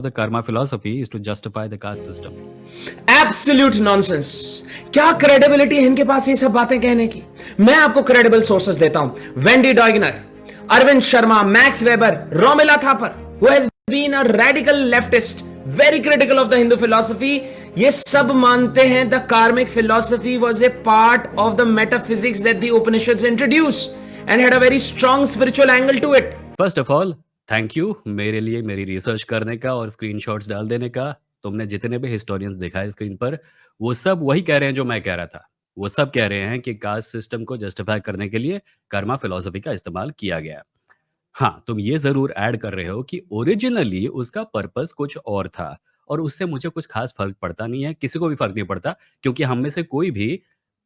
The karma philosophy is to justify the caste system. Absolute nonsense. क्या credibility है इनके पास ये सब बातें कहने की। मैं आपको क्रेडिबल सोर्सेस देता हूं, Wendy Doniger, Arvind Sharma, Max Weber, Romila Thapar, who has been a radical leftist, very critical of the Hindu philosophy. ये सब मानते हैं the karmic philosophy was a part of the metaphysics that the Upanishads introduce and had a very strong spiritual angle to it. First of all thank you मेरे लिए मेरी research करने का और स्क्रीनशॉट्स डाल देने का। तुमने जितने भी हिस्टोरियंस देखा है स्क्रीन पर, वो सब वही कह रहे हैं जो मैं कह रहा था। वो सब कह रहे हैं कि कास्ट सिस्टम को जस्टिफाई करने के लिए कर्मा फिलॉसफी का इस्तेमाल किया गया। हाँ, तुम ये ज़रूर ऐड कर रहे हो कि ओरिजिनली उसका पर्पस कुछ और था और उससे मुझे कुछ ख़ास फ़र्क पड़ता नहीं है, किसी को भी फ़र्क नहीं पड़ता, क्योंकि हम में से कोई भी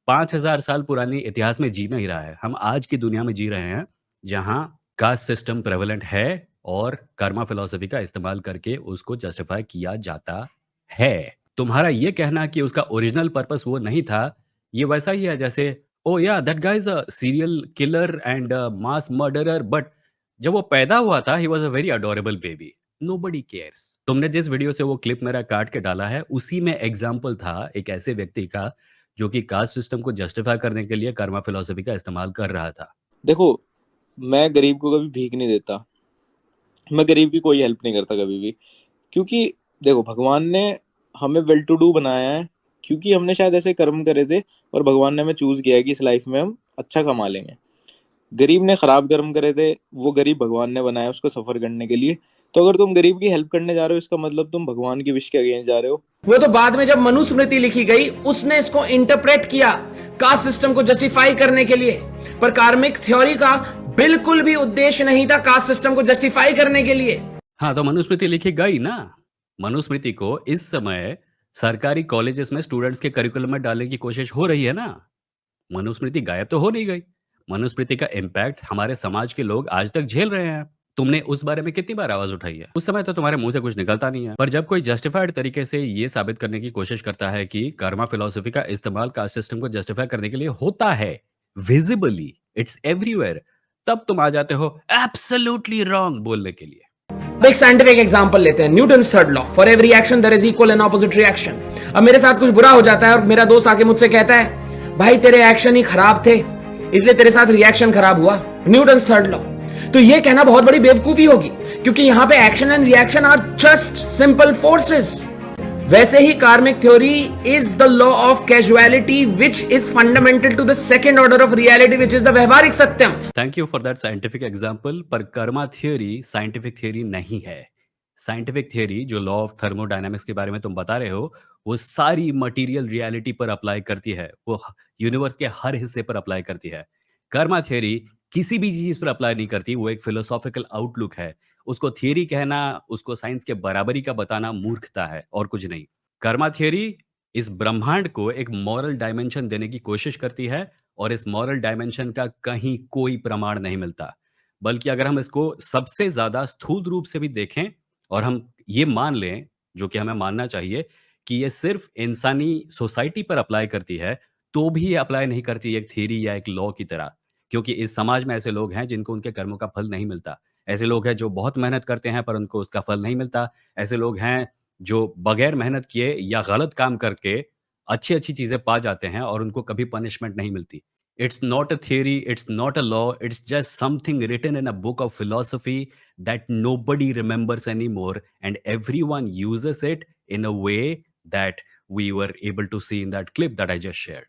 5000 साल पुरानी इतिहास में जी नहीं रहा है। हम आज की दुनिया में जी रहे हैं, जहाँ कास्ट सिस्टम प्रेवलेंट है और कर्मा फिलॉसफी का इस्तेमाल करके उसको जस्टिफाई किया जाता है। तुम्हारा ये कहना कि उसका ओरिजिनल पर्पस वो नहीं था, ये वैसा ही है जैसे, "ओह या that guy is a serial killer and mass murderer but जब वो पैदा हुआ था he was a very adorable baby, nobody cares." तुमने जिस वीडियो से वो क्लिप मेरा काट के डाला है, उसी में एग्ज़ाम्पल था एक ऐसे व्यक्ति का, जो कि कास्ट सिस्टम को जस्टिफाई करने के लिए कर्मा फिलॉसफी का इस्तेमाल कर रहा था। देखो, मैं गरीब को कभी भीख नहीं देता, मैं गरीब की कोई हेल्प नहीं करता कभी भी, क्योंकि देखो भगवान ने हमें वेल टू डू बनाया है, क्योंकि हमने शायद ऐसे कर्म करे थे और भगवान ने हमें चूज किया है कि इस लाइफ में हम अच्छा कमा लेंगे। गरीब ने खराब कर्म करे थे, वो गरीब भगवान ने बनाया उसको सफर करने के लिए। तो अगर तुम गरीब की हेल्प करने जा रहे हो, इसका मतलब तुम भगवान की विश के अगेंस्ट जा रहे हो। वो तो बाद में जब मनुस्मृति लिखी गई उसने इसको इंटरप्रेट किया कास्ट सिस्टम को जस्टिफाई करने के लिए, पर कार्मिक थ्योरी का बिल्कुल भी उद्देश्य नहीं था कास्ट सिस्टम को जस्टिफाई करने के लिए। हाँ, तो मनुस्मृति लिखी गई ना। मनुस्मृति को इस समय सरकारी कॉलेजेस में स्टूडेंट्स के करिकुलम में डालने की कोशिश हो रही है ना। मनुस्मृति गायब तो हो नहीं गई। मनुस्मृति का इम्पैक्ट हमारे समाज के लोग आज तक झेल रहे हैं। तुमने उस बारे में कितनी बार आवाज उठाई है? उस समय तो तुम्हारे मुंह से कुछ निकलता नहीं है, पर जब कोई जस्टिफाइड तरीके से ये साबित करने की कोशिश करता है कि कर्मा फिलॉसफी का इस्तेमाल कास्ट सिस्टम को जस्टिफाई करने के लिए होता है, विजिबली, इट्स एवरीवेयर, तब तुम आ जाते हो एब्सोल्युटली रॉन्ग बोलने के लिए। अब एक साइंटिफिक एग्जांपल लेते हैं, Newton's third law, for every action there is equal and opposite reaction. अब मेरे साथ कुछ बुरा हो जाता है और मेरा दोस्त आके मुझसे कहता है, भाई तेरे एक्शन ही खराब थे इसलिए तेरे साथ रिएक्शन खराब हुआ, न्यूटन्स थर्ड लॉ। तो ये कहना बहुत बड़ी बेवकूफी होगी, क्योंकि यहां पे action and reaction are just simple forces. वैसे ही karmic theory is the law of causality which is fundamental to the second order of reality which is the vyavaharik satyam. Thank you for that scientific example, पर karma theory scientific theory नहीं है। Scientific theory जो law of thermodynamics के बारे में तुम बता रहे हो, वो सारी मटेरियल रियलिटी पर अप्लाई करती है, वो यूनिवर्स के हर हिस्से पर अप्लाई करती है। कर्मा थियोरी किसी भी चीज पर अप्लाई नहीं करती, वो एक फिलोसॉफिकल आउटलुक है। उसको थियोरी कहना, उसको साइंस के बराबरी का बताना मूर्खता है और कुछ नहीं। कर्मा थियोरी इस ब्रह्मांड को एक मॉरल डायमेंशन देने की कोशिश करती है, और इस मॉरल डायमेंशन का कहीं कोई प्रमाण नहीं मिलता। बल्कि अगर हम इसको सबसे ज़्यादा स्थूल रूप से भी देखें और हम ये मान लें, जो कि हमें मानना चाहिए, कि ये सिर्फ़ इंसानी सोसाइटी पर अप्लाई करती है, तो भी ये अप्लाई नहीं करती एक थ्योरी या एक लॉ की तरह। क्योंकि इस समाज में ऐसे लोग हैं जिनको उनके कर्मों का फल नहीं मिलता। ऐसे लोग हैं जो बहुत मेहनत करते हैं पर उनको उसका फल नहीं मिलता। ऐसे लोग हैं जो बगैर मेहनत किए या गलत काम करके अच्छी-अच्छी चीज़ें पा जाते हैं और उनको कभी पनिशमेंट नहीं मिलती। It's not a theory, it's not a law, it's just something written in a book of philosophy that nobody remembers anymore, and everyone uses it in a way that we were able to see in that clip that I just shared.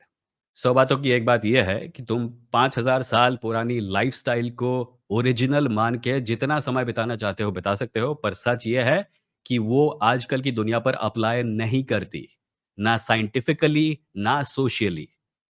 100 बातों की एक बात यह है कि तुम 5000 साल पुरानी लाइफ़स्टाइल को ओरिजिनल मान के जितना समय बिताना चाहते हो बिता सकते हो, पर सच ये है कि वो आजकल की दुनिया पर अप्लाई नहीं करती, ना साइंटिफिकली, ना सोशियली।